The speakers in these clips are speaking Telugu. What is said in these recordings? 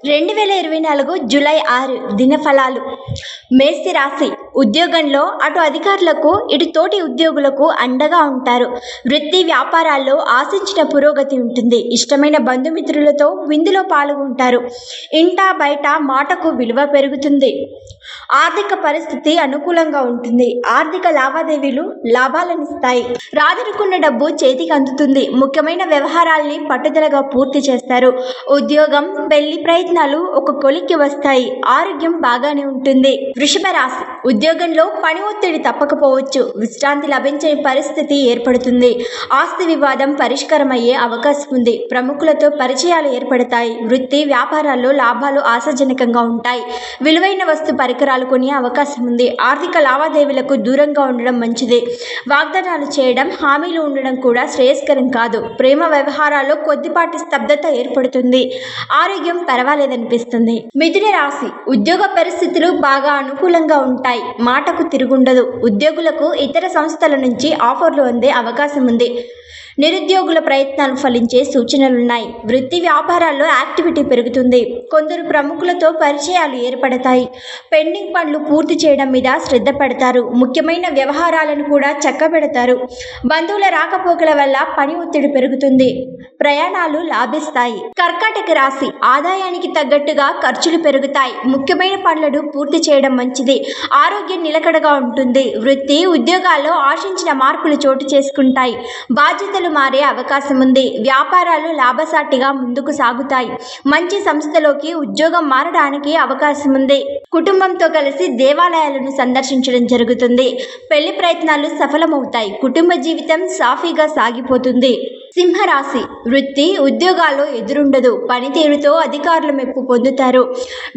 2024 జూలై 6 దినఫలాలు. మేష రాశి. ఉద్యోగంలో అటు అధికారులకు ఇటు తోటి ఉద్యోగులకు అండగా ఉంటారు. వృత్తి వ్యాపారాల్లో ఆశించిన పురోగతి ఉంటుంది. ఇష్టమైన బంధుమిత్రులతో విందులో పాల్గొంటారు. ఇంట బయట మాటకు విలువ పెరుగుతుంది. ఆర్థిక పరిస్థితి అనుకూలంగా ఉంటుంది. ఆర్థిక లావాదేవీలు లాభాలనిస్తాయి. రాదనుకున్న డబ్బు చేతికి అందుతుంది. ముఖ్యమైన వ్యవహారాల్ని పట్టుదలగా పూర్తి చేస్తారు. ఉద్యోగం, పెళ్లి ప్రయత్నాలు ఒక కొలిక్కి వస్తాయి. ఆరోగ్యం బాగానే ఉంటుంది. వృషభ రాశి. ఉద్యోగంలో పని ఒత్తిడి తప్పకపోవచ్చు. విశ్రాంతి లభించని పరిస్థితి ఏర్పడుతుంది. ఆస్తి వివాదం పరిష్కారమయ్యే అవకాశం ఉంది. ప్రముఖులతో పరిచయాలు ఏర్పడతాయి. వృత్తి వ్యాపారాల్లో లాభాలు ఆశాజనకంగా ఉంటాయి. విలువైన వస్తు పరికరాలు కొనే అవకాశం ఉంది. ఆర్థిక లావాదేవీలకు దూరంగా ఉండడం మంచిది. వాగ్దానాలు చేయడం, హామీలు ఉండడం కూడా శ్రేయస్కరం కాదు. ప్రేమ వ్యవహారాల్లో కొద్దిపాటి స్తబ్దత ఏర్పడుతుంది. ఆరోగ్యం పర్వాలేదనిపిస్తుంది. మిథున రాశి. ఉద్యోగ పరిస్థితులు బాగా అనుకూలంగా ఉంటాయి. మాటకు తిరుగుండదు. ఉద్యోగులకు ఇతర సంస్థల నుంచి ఆఫర్లు అందే అవకాశం ఉంది. నిరుద్యోగుల ప్రయత్నాలు ఫలించే సూచనలున్నాయి. వృత్తి వ్యాపారాల్లో యాక్టివిటీ పెరుగుతుంది. కొందరు ప్రముఖులతో పరిచయాలు ఏర్పడతాయి. పెండింగ్ పనులు పూర్తి చేయడం మీద శ్రద్ధ పెడతారు. ముఖ్యమైన వ్యవహారాలను కూడా చక్కబెడతారు. బంధువుల రాకపోకల వల్ల పని ఒత్తిడి పెరుగుతుంది. ప్రయాణాలు లాభిస్తాయి. కర్కాటక రాశి. ఆదాయానికి తగ్గట్టుగా ఖర్చులు పెరుగుతాయి. ముఖ్యమైన పనులను పూర్తి చేయడం మంచిది. ఆరోగ్యం నిలకడగా ఉంటుంది. వృత్తి ఉద్యోగాల్లో ఆశించిన మార్పులు చోటు చేసుకుంటాయి. బాధ్యతలు మారే అవకాశం ఉంది. వ్యాపారాలు లాభసాటిగా ముందుకు సాగుతాయి. మంచి సంస్థలోకి ఉద్యోగం మారడానికి అవకాశం ఉంది. కుటుంబంతో కలిసి దేవాలయాలను సందర్శించడం జరుగుతుంది. పెళ్లి ప్రయత్నాలు సఫలమవుతాయి. కుటుంబ జీవితం సాఫీగా సాగిపోతుంది. సింహరాశి. వృత్తి ఉద్యోగాల్లో ఎదురుండదు. పనితీరుతో అధికారుల మెప్పు పొందుతారు.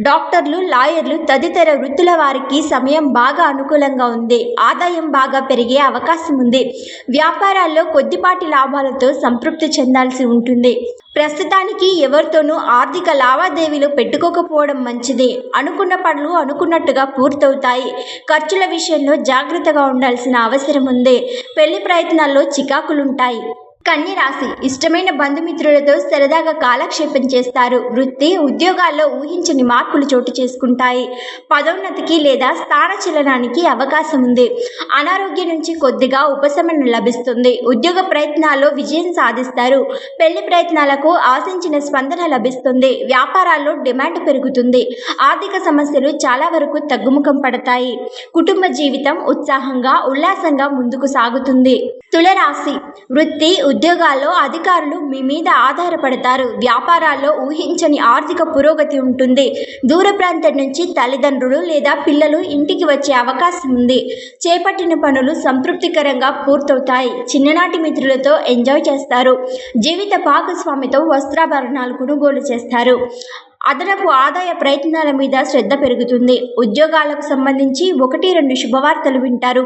డాక్టర్లు, లాయర్లు తదితర వృత్తుల వారికి సమయం బాగా అనుకూలంగా ఉంది. ఆదాయం బాగా పెరిగే అవకాశం ఉంది. వ్యాపారాల్లో కొద్దిపాటి లాభాలతో సంతృప్తి చెందాల్సి ఉంటుంది. ప్రస్తుతానికి ఎవరితోనూ ఆర్థిక లావాదేవీలు పెట్టుకోకపోవడం మంచిది. అనుకున్న పనులు అనుకున్నట్టుగా పూర్తవుతాయి. ఖర్చుల విషయంలో జాగ్రత్తగా ఉండాల్సిన అవసరం ఉంది. పెళ్లి ప్రయత్నాల్లో చికాకులుంటాయి. కన్య రాశి. ఇష్టమైన బంధుమిత్రులతో సరదాగా కాలక్షేపం చేస్తారు. వృత్తి ఉద్యోగాల్లో ఊహించని మార్పులు చోటు చేసుకుంటాయి. పదోన్నతికి లేదా స్థానచలనానికి అవకాశం ఉంది. అనారోగ్యం నుంచి కొద్దిగా ఉపశమనం లభిస్తుంది. ఉద్యోగ ప్రయత్నాల్లో విజయం సాధిస్తారు. పెళ్లి ప్రయత్నాలకు ఆశించిన స్పందన లభిస్తుంది. వ్యాపారాల్లో డిమాండ్ పెరుగుతుంది. ఆర్థిక సమస్యలు చాలా వరకు తగ్గుముఖం పడతాయి. కుటుంబ జీవితం ఉత్సాహంగా, ఉల్లాసంగా ముందుకు సాగుతుంది. తులరాశి. వృత్తి ఉద్యోగాల్లో అధికారులు మీ మీద ఆధారపడతారు. వ్యాపారాల్లో ఊహించని ఆర్థిక పురోగతి ఉంటుంది. దూర ప్రాంతం నుంచి తల్లిదండ్రులు లేదా పిల్లలు ఇంటికి వచ్చే అవకాశం ఉంది. చేపట్టిన పనులు సంతృప్తికరంగా పూర్తవుతాయి. చిన్ననాటి మిత్రులతో ఎంజాయ్ చేస్తారు. జీవిత భాగస్వామితో వస్త్రాభరణాలు కొనుగోలు చేస్తారు. అదనపు ఆదాయ ప్రయత్నాల మీద శ్రద్ధ పెరుగుతుంది. ఉద్యోగాలకు సంబంధించి 1-2 శుభవార్తలు వింటారు.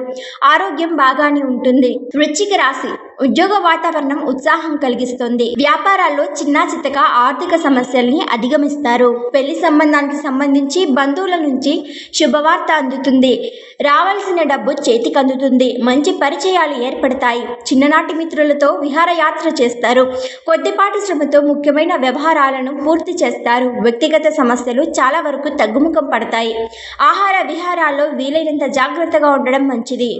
ఆరోగ్యం బాగానే ఉంటుంది. వృశ్చిక రాశి. ఉద్యోగ వాతావరణం ఉత్సాహం కలిగిస్తుంది. వ్యాపారాల్లో చిన్న చితక ఆర్థిక సమస్యల్ని అధిగమిస్తారు. పెళ్లి సంబంధానికి సంబంధించి బంధువుల నుంచి శుభవార్త అందుతుంది. రావాల్సిన డబ్బు చేతికి అందుతుంది. మంచి పరిచయాలు ఏర్పడతాయి. చిన్ననాటి మిత్రులతో విహారయాత్ర చేస్తారు. కొద్దిపాటి శ్రమతో ముఖ్యమైన వ్యవహారాలను పూర్తి చేస్తారు. వ్యక్తిగత సమస్యలు చాలా వరకు తగ్గుముఖం పడతాయి. ఆహార విహారాల్లో వీలైనంత జాగ్రత్తగా ఉండడం మంచిది.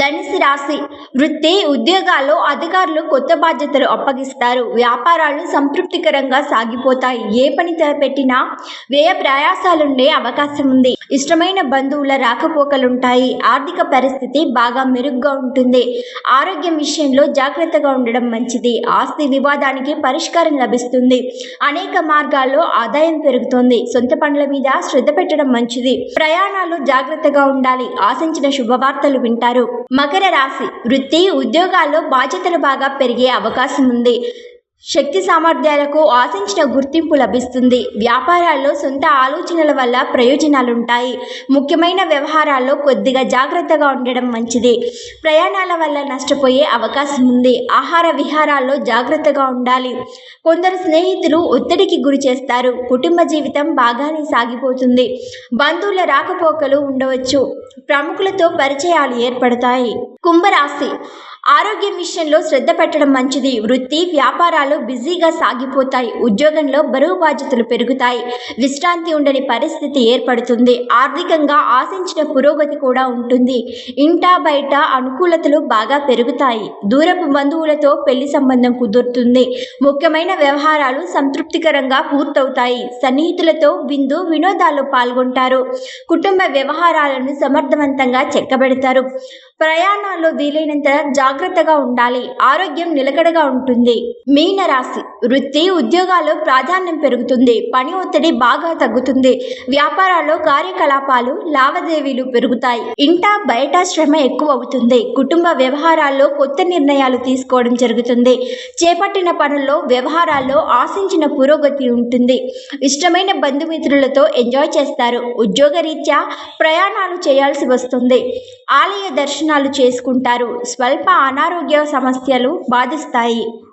ధనుసు రాశి. వృత్తి ఉద్యోగాల్లో అధికారులు కొత్త బాధ్యతలు అప్పగిస్తారు. వ్యాపారాలు సంతృప్తికరంగా సాగిపోతాయి. ఏ పని తలపెట్టినా వ్యయ ప్రయాసాలుండే అవకాశం ఉంది. ఇష్టమైన బంధువుల రాకపోకలుంటాయి. ఆర్థిక పరిస్థితి బాగా మెరుగ్గా ఉంటుంది. ఆరోగ్యం విషయంలో జాగ్రత్తగా ఉండడం మంచిది. ఆస్తి వివాదానికి పరిష్కారం లభిస్తుంది. అనేక మార్గాల్లో ఆదాయం పెరుగుతోంది. సొంత పనుల మీద శ్రద్ధ పెట్టడం మంచిది. ప్రయాణాలు జాగ్రత్తగా ఉండాలి. ఆశించిన శుభవార్తలు వింటారు. మకర రాశి. వృత్తి ఉద్యోగాల్లో బాధ్యతలు బాగా పెరిగే అవకాశం ఉంది. శక్తి సామర్థ్యాలకు ఆశించిన గుర్తింపు లభిస్తుంది. వ్యాపారాల్లో సొంత ఆలోచనల వల్ల ప్రయోజనాలుంటాయి. ముఖ్యమైన వ్యవహారాల్లో కొద్దిగా జాగ్రత్తగా ఉండడం మంచిది. ప్రయాణాల వల్ల నష్టపోయే అవకాశం ఉంది. ఆహార విహారాల్లో జాగ్రత్తగా ఉండాలి. కొందరు స్నేహితులు ఒత్తిడికి గురి చేస్తారు. కుటుంబ జీవితం బాగానే సాగిపోతుంది. బంధువుల రాకపోకలు ఉండవచ్చు. ప్రముఖులతో పరిచయాలు ఏర్పడతాయి. కుంభరాశి. ఆరోగ్యం విషయంలో శ్రద్ధ పెట్టడం మంచిది. వృత్తి, వ్యాపారాలు బిజీగా సాగిపోతాయి. ఉద్యోగంలో బరువు బాధ్యతలు పెరుగుతాయి. విశ్రాంతి ఉండని పరిస్థితి ఏర్పడుతుంది. ఆర్థికంగా ఆశించిన పురోగతి కూడా ఉంటుంది. ఇంటా బయట అనుకూలతలు బాగా పెరుగుతాయి. దూరపు బంధువులతో పెళ్లి సంబంధం కుదురుతుంది. ముఖ్యమైన వ్యవహారాలు సంతృప్తికరంగా పూర్తవుతాయి. సన్నిహితులతో విందు వినోదాల్లో పాల్గొంటారు. కుటుంబ వ్యవహారాలను సమర్థవంతంగా చెక్కబెడతారు. ప్రయాణాల్లో వీలైనంత జాగ్రత్తగా ఉండాలి. ఆరోగ్యం నిలకడగా ఉంటుంది. మీన రాశి వృత్తి, ఉద్యోగాల్లో ప్రాధాన్యం పెరుగుతుంది. పని ఒత్తిడి బాగా తగ్గుతుంది. వ్యాపారాల్లో కార్యకలాపాలు, లావాదేవీలు పెరుగుతాయి. ఇంటా బయట శ్రమ ఎక్కువ అవుతుంది. కుటుంబ వ్యవహారాల్లో కొత్త నిర్ణయాలు తీసుకోవడం జరుగుతుంది. చేపట్టిన పనుల్లో, వ్యవహారాల్లో ఆశించిన పురోగతి ఉంటుంది. ఇష్టమైన బంధుమిత్రులతో ఎంజాయ్ చేస్తారు. ఉద్యోగరీత్యా ప్రయాణాలు చేయాల్సి వస్తుంది. ఆలయ దర్శనాలు చేసుకుంటారు. స్వల్ప అనారోగ్య సమస్యలు బాధిస్తాయి.